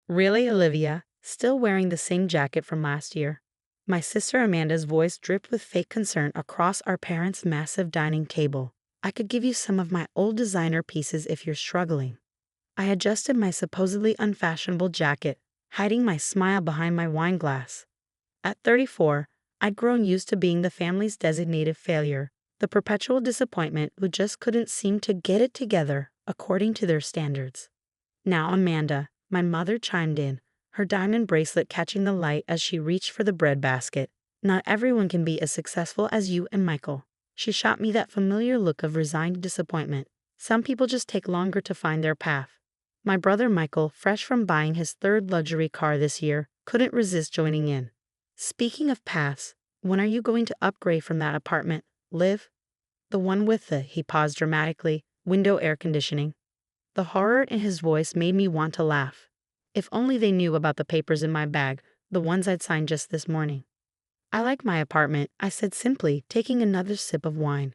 Really, Olivia? Still wearing the same jacket from last year? My sister Amanda's voice dripped with fake concern across our parents' massive dining table. I could give you some of my old designer pieces if you're struggling. I adjusted my supposedly unfashionable jacket, hiding my smile behind my wine glass. At 34, I'd grown used to being the family's designated failure, the perpetual disappointment who just couldn't seem to get it together according to their standards. Now Amanda, my mother chimed in, her diamond bracelet catching the light as she reached for the bread basket. Not everyone can be as successful as you and Michael. She shot me that familiar look of resigned disappointment. Some people just take longer to find their path. My brother Michael, fresh from buying his third luxury car this year, couldn't resist joining in. Speaking of paths, when are you going to upgrade from that apartment, Liv? The one with the, he paused dramatically, window air conditioning. The horror in his voice made me want to laugh. If only they knew about the papers in my bag, the ones I'd signed just this morning. I like my apartment, I said simply, taking another sip of wine.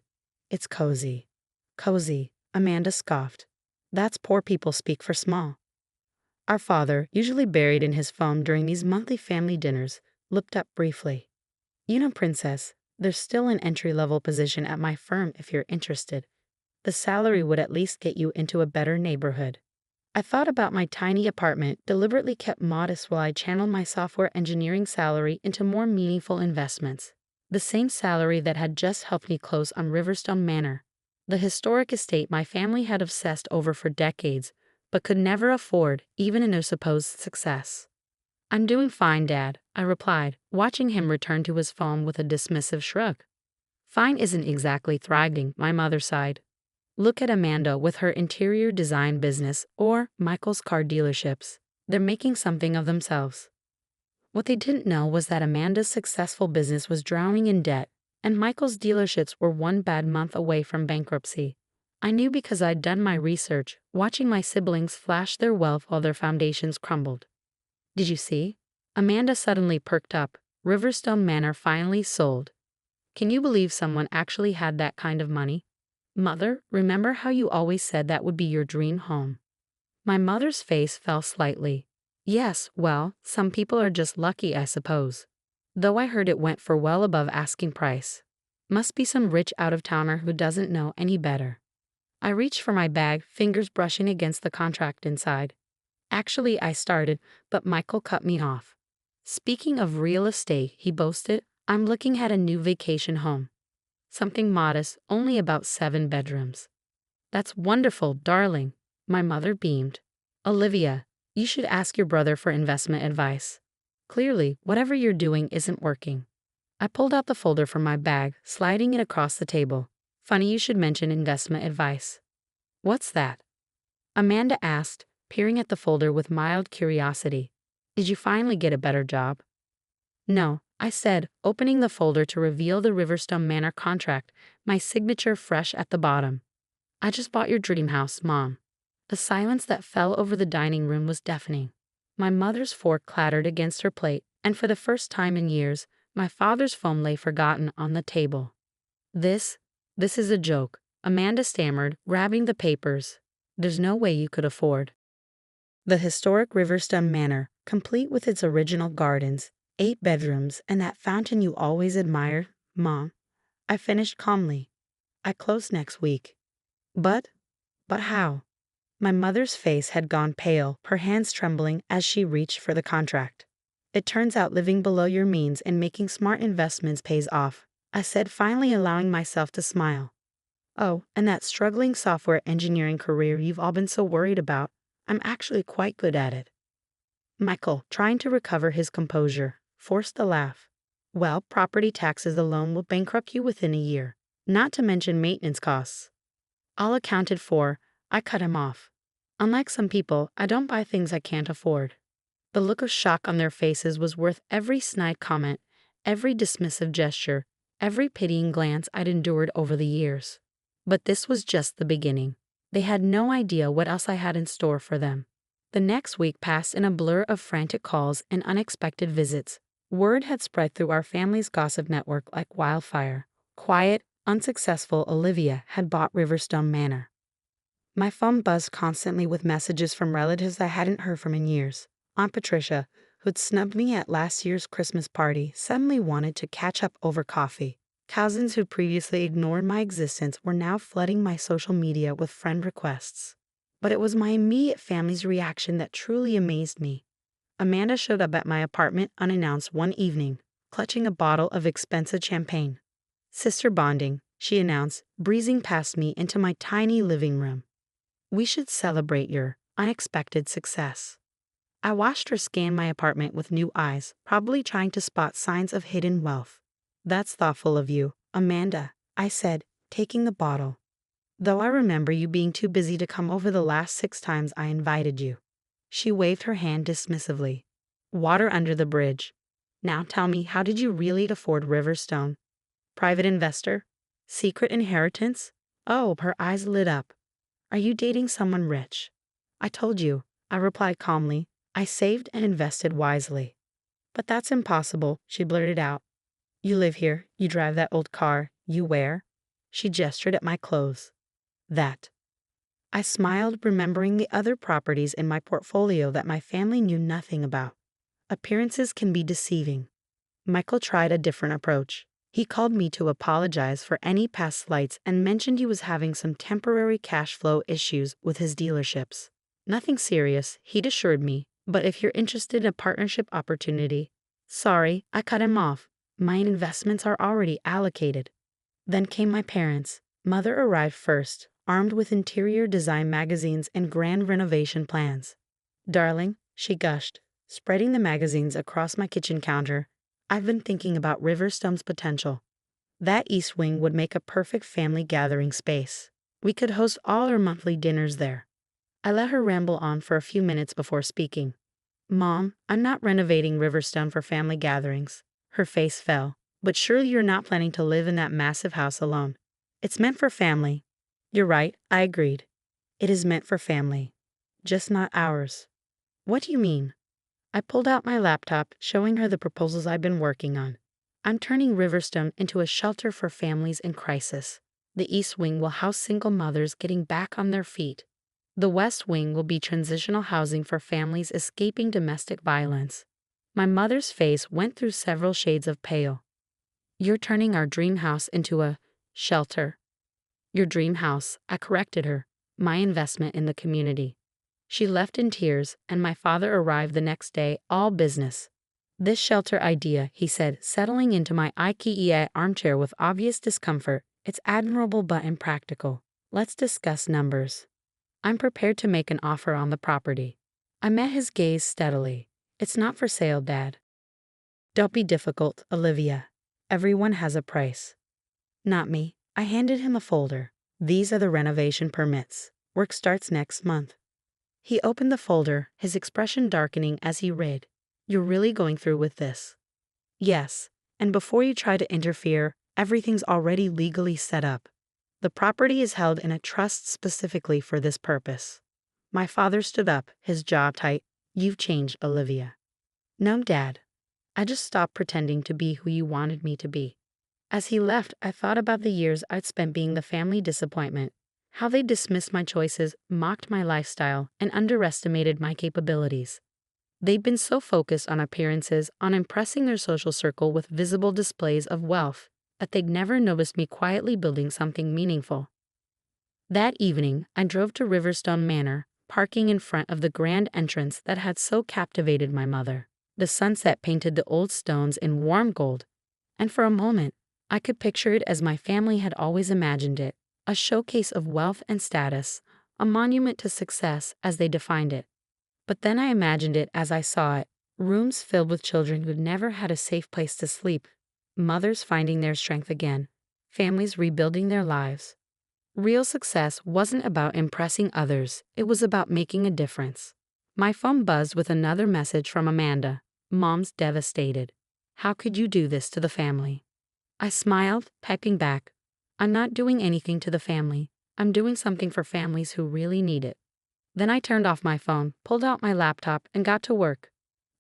It's cozy. Cozy, Amanda scoffed. That's poor people speak for small. Our father, usually buried in his phone during these monthly family dinners, looked up briefly. You know, Princess, there's still an entry-level position at my firm if you're interested. The salary would at least get you into a better neighborhood. I thought about my tiny apartment, deliberately kept modest while I channeled my software engineering salary into more meaningful investments. The same salary that had just helped me close on Riverstone Manor, the historic estate my family had obsessed over for decades, but could never afford, even in their supposed success. I'm doing fine, Dad, I replied, watching him return to his phone with a dismissive shrug. Fine isn't exactly thriving, my mother sighed. Look at Amanda with her interior design business or Michael's car dealerships. They're making something of themselves. What they didn't know was that Amanda's successful business was drowning in debt, and Michael's dealerships were one bad month away from bankruptcy. I knew because I'd done my research, watching my siblings flash their wealth while their foundations crumbled. Did you see? Amanda suddenly perked up. Riverstone Manor finally sold. Can you believe someone actually had that kind of money? Mother, remember how you always said that would be your dream home? My mother's face fell slightly. Yes, well, some people are just lucky, I suppose. Though I heard it went for well above asking price. Must be some rich out-of-towner who doesn't know any better. I reached for my bag, fingers brushing against the contract inside. Actually, I started, but Michael cut me off. Speaking of real estate, he boasted, I'm looking at a new vacation home. Something modest, only about 7 bedrooms. That's wonderful, darling. My mother beamed. Olivia, you should ask your brother for investment advice. Clearly, whatever you're doing isn't working. I pulled out the folder from my bag, sliding it across the table. Funny you should mention investment advice. What's that? Amanda asked, peering at the folder with mild curiosity. Did you finally get a better job? No, I said, opening the folder to reveal the Riverstone Manor contract, my signature fresh at the bottom. I just bought your dream house, Mom. The silence that fell over the dining room was deafening. My mother's fork clattered against her plate, and for the first time in years, my father's phone lay forgotten on the table. This is a joke, Amanda stammered, grabbing the papers. There's no way you could afford. The historic Riverstone Manor, complete with its original gardens, 8 bedrooms, and that fountain you always admired, Mom. I finished calmly. I close next week. But how? My mother's face had gone pale, her hands trembling as she reached for the contract. It turns out living below your means and making smart investments pays off, I said, finally allowing myself to smile. Oh, and that struggling software engineering career you've all been so worried about, I'm actually quite good at it. Michael, trying to recover his composure, forced a laugh. Well, property taxes alone will bankrupt you within a year, not to mention maintenance costs. All accounted for, I cut him off. Unlike some people, I don't buy things I can't afford. The look of shock on their faces was worth every snide comment, every dismissive gesture, every pitying glance I'd endured over the years. But this was just the beginning. They had no idea what else I had in store for them. The next week passed in a blur of frantic calls and unexpected visits. Word had spread through our family's gossip network like wildfire. Quiet, unsuccessful Olivia had bought Riverstone Manor. My phone buzzed constantly with messages from relatives I hadn't heard from in years. Aunt Patricia, who'd snubbed me at last year's Christmas party, suddenly wanted to catch up over coffee. Cousins who previously ignored my existence were now flooding my social media with friend requests. But it was my immediate family's reaction that truly amazed me. Amanda showed up at my apartment unannounced one evening, clutching a bottle of expensive champagne. "Sister bonding," she announced, breezing past me into my tiny living room. "We should celebrate your unexpected success." I watched her scan my apartment with new eyes, probably trying to spot signs of hidden wealth. "That's thoughtful of you, Amanda," I said, taking the bottle. "Though I remember you being too busy to come over the last 6 times I invited you." She waved her hand dismissively. "Water under the bridge. Now tell me, how did you really afford Riverstone? Private investor? Secret inheritance?" Oh, her eyes lit up. "Are you dating someone rich?" "I told you," I replied calmly. "I saved and invested wisely." "But that's impossible," she blurted out. "You live here, you drive that old car, you wear—" She gestured at my clothes. "That." I smiled, remembering the other properties in my portfolio that my family knew nothing about. Appearances can be deceiving. Michael tried a different approach. He called me to apologize for any past slights and mentioned he was having some temporary cash flow issues with his dealerships. "Nothing serious," he'd assured me, "but if you're interested in a partnership opportunity—" Sorry, I cut him off. "My investments are already allocated." Then came my parents. Mother arrived first, armed with interior design magazines and grand renovation plans. "Darling," she gushed, spreading the magazines across my kitchen counter, "I've been thinking about Riverstone's potential. That east wing would make a perfect family gathering space. We could host all our monthly dinners there." I let her ramble on for a few minutes before speaking. "Mom, I'm not renovating Riverstone for family gatherings." Her face fell. "But surely you're not planning to live in that massive house alone. It's meant for family." "You're right," I agreed. "It is meant for family. Just not ours." "What do you mean?" I pulled out my laptop, showing her the proposals I've been working on. "I'm turning Riverstone into a shelter for families in crisis. The East Wing will house single mothers getting back on their feet. The West Wing will be transitional housing for families escaping domestic violence." My mother's face went through several shades of pale. "You're turning our dream house into a shelter." "Your dream house," I corrected her. "My investment in the community." She left in tears, and my father arrived the next day, all business. "This shelter idea," he said, settling into my IKEA armchair with obvious discomfort, "it's admirable but impractical. Let's discuss numbers. I'm prepared to make an offer on the property." I met his gaze steadily. "It's not for sale, Dad." "Don't be difficult, Olivia. Everyone has a price." "Not me." I handed him a folder. "These are the renovation permits. Work starts next month." He opened the folder, his expression darkening as he read. "You're really going through with this?" "Yes, and before you try to interfere, everything's already legally set up. The property is held in a trust specifically for this purpose." My father stood up, his jaw tight. "You've changed, Olivia." "No, Dad. I just stopped pretending to be who you wanted me to be." As he left, I thought about the years I'd spent being the family disappointment, how they dismissed my choices, mocked my lifestyle, and underestimated my capabilities. They'd been so focused on appearances, on impressing their social circle with visible displays of wealth, that they'd never noticed me quietly building something meaningful. That evening, I drove to Riverstone Manor, parking in front of the grand entrance that had so captivated my mother. The sunset painted the old stones in warm gold, and for a moment, I could picture it as my family had always imagined it, a showcase of wealth and status, a monument to success as they defined it. But then I imagined it as I saw it, rooms filled with children who'd never had a safe place to sleep, mothers finding their strength again, families rebuilding their lives. Real success wasn't about impressing others, it was about making a difference. My phone buzzed with another message from Amanda. "Mom's devastated. How could you do this to the family?" I smiled, typing back, "I'm not doing anything to the family. I'm doing something for families who really need it." Then I turned off my phone, pulled out my laptop, and got to work.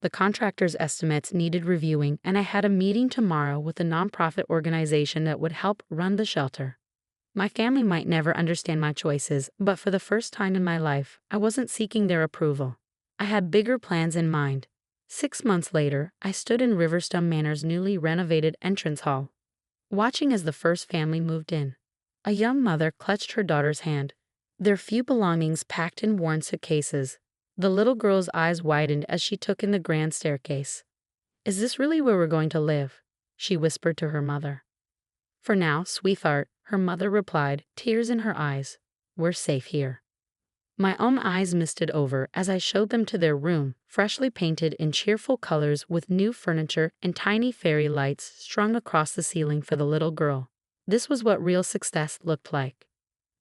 The contractor's estimates needed reviewing, and I had a meeting tomorrow with a nonprofit organization that would help run the shelter. My family might never understand my choices, but for the first time in my life, I wasn't seeking their approval. I had bigger plans in mind. 6 months later, I stood in Riverstone Manor's newly renovated entrance hall, watching as the first family moved in. A young mother clutched her daughter's hand, their few belongings packed in worn suitcases. The little girl's eyes widened as she took in the grand staircase. "Is this really where we're going to live?" she whispered to her mother. "For now, sweetheart," her mother replied, tears in her eyes. "We're safe here." My own eyes misted over as I showed them to their room, freshly painted in cheerful colors with new furniture and tiny fairy lights strung across the ceiling for the little girl. This was what real success looked like.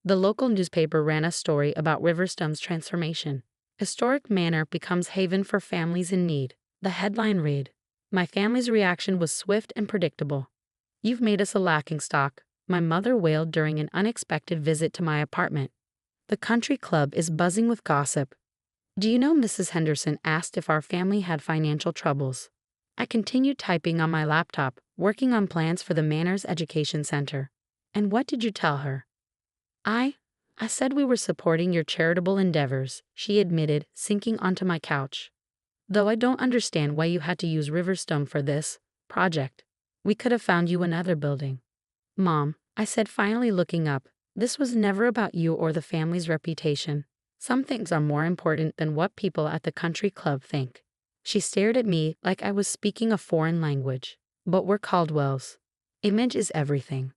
The local newspaper ran a story about Riverstone's transformation. "Historic Manor becomes haven for families in need." The headline read. My family's reaction was swift and predictable. "You've made us a laughingstock," my mother wailed during an unexpected visit to my apartment. "The country club is buzzing with gossip. Do you know Mrs. Henderson asked if our family had financial troubles?" I continued typing on my laptop, working on plans for the Manor's Education Center. "And what did you tell her?" I said we were supporting your charitable endeavors," she admitted, sinking onto my couch. "Though I don't understand why you had to use Riverstone for this project. We could have found you another building." "Mom," I said, finally looking up, "this was never about you or the family's reputation. Some things are more important than what people at the country club think." She stared at me like I was speaking a foreign language. "But we're Caldwells. Image is everything."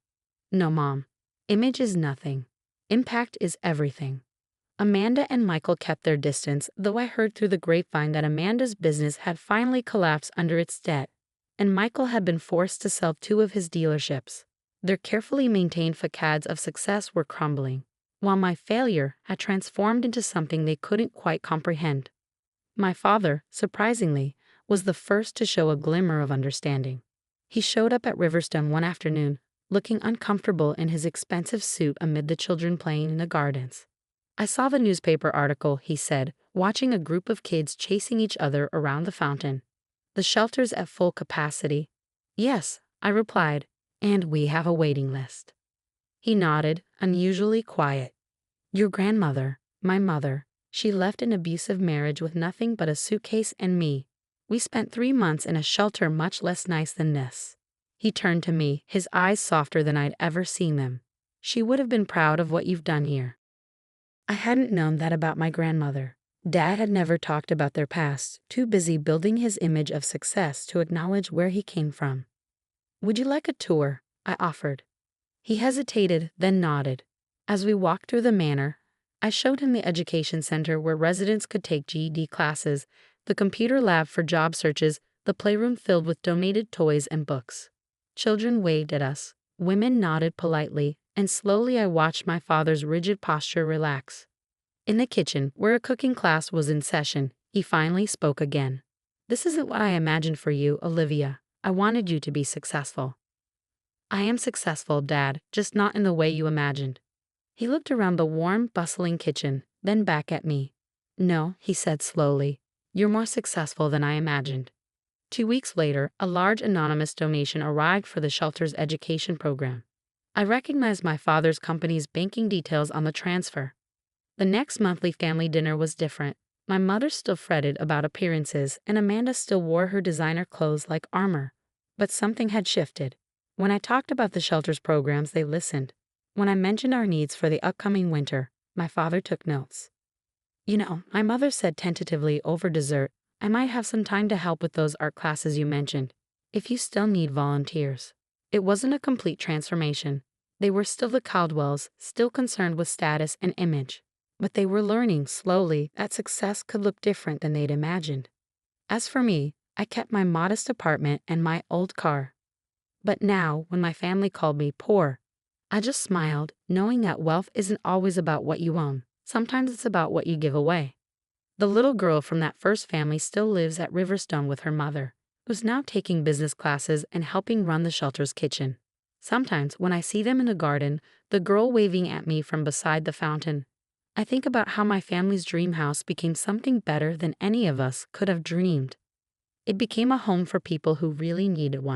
"No, Mom. Image is nothing. Impact is everything." Amanda and Michael kept their distance, though I heard through the grapevine that Amanda's business had finally collapsed under its debt, and Michael had been forced to sell 2 of his dealerships. Their carefully maintained facades of success were crumbling, while my failure had transformed into something they couldn't quite comprehend. My father, surprisingly, was the first to show a glimmer of understanding. He showed up at Riverstone one afternoon, looking uncomfortable in his expensive suit amid the children playing in the gardens. "I saw the newspaper article," he said, watching a group of kids chasing each other around the fountain. "The shelter's at full capacity." "Yes," I replied, "and we have a waiting list." He nodded, unusually quiet. "Your grandmother, my mother, she left an abusive marriage with nothing but a suitcase and me. We spent 3 months in a shelter much less nice than this." He turned to me, his eyes softer than I'd ever seen them. "She would have been proud of what you've done here." I hadn't known that about my grandmother. Dad had never talked about their past, too busy building his image of success to acknowledge where he came from. "Would you like a tour?" I offered. He hesitated, then nodded. As we walked through the manor, I showed him the education center where residents could take GED classes, the computer lab for job searches, the playroom filled with donated toys and books. Children waved at us, women nodded politely, and slowly I watched my father's rigid posture relax. In the kitchen, where a cooking class was in session, he finally spoke again. "This isn't what I imagined for you, Olivia. I wanted you to be successful." "I am successful, Dad, just not in the way you imagined." He looked around the warm, bustling kitchen, then back at me. "No," he said slowly, "you're more successful than I imagined." 2 weeks later, a large anonymous donation arrived for the shelter's education program. I recognized my father's company's banking details on the transfer. The next monthly family dinner was different. My mother still fretted about appearances, and Amanda still wore her designer clothes like armor. But something had shifted. When I talked about the shelter's programs, they listened. When I mentioned our needs for the upcoming winter, my father took notes. "You know," my mother said tentatively over dessert, "I might have some time to help with those art classes you mentioned, if you still need volunteers." It wasn't a complete transformation. They were still the Caldwells, still concerned with status and image. But they were learning, slowly, that success could look different than they'd imagined. As for me, I kept my modest apartment and my old car. But now, when my family called me poor, I just smiled, knowing that wealth isn't always about what you own. Sometimes it's about what you give away. The little girl from that first family still lives at Riverstone with her mother, who's now taking business classes and helping run the shelter's kitchen. Sometimes, when I see them in the garden, the girl waving at me from beside the fountain, I think about how my family's dream house became something better than any of us could have dreamed. It became a home for people who really needed one.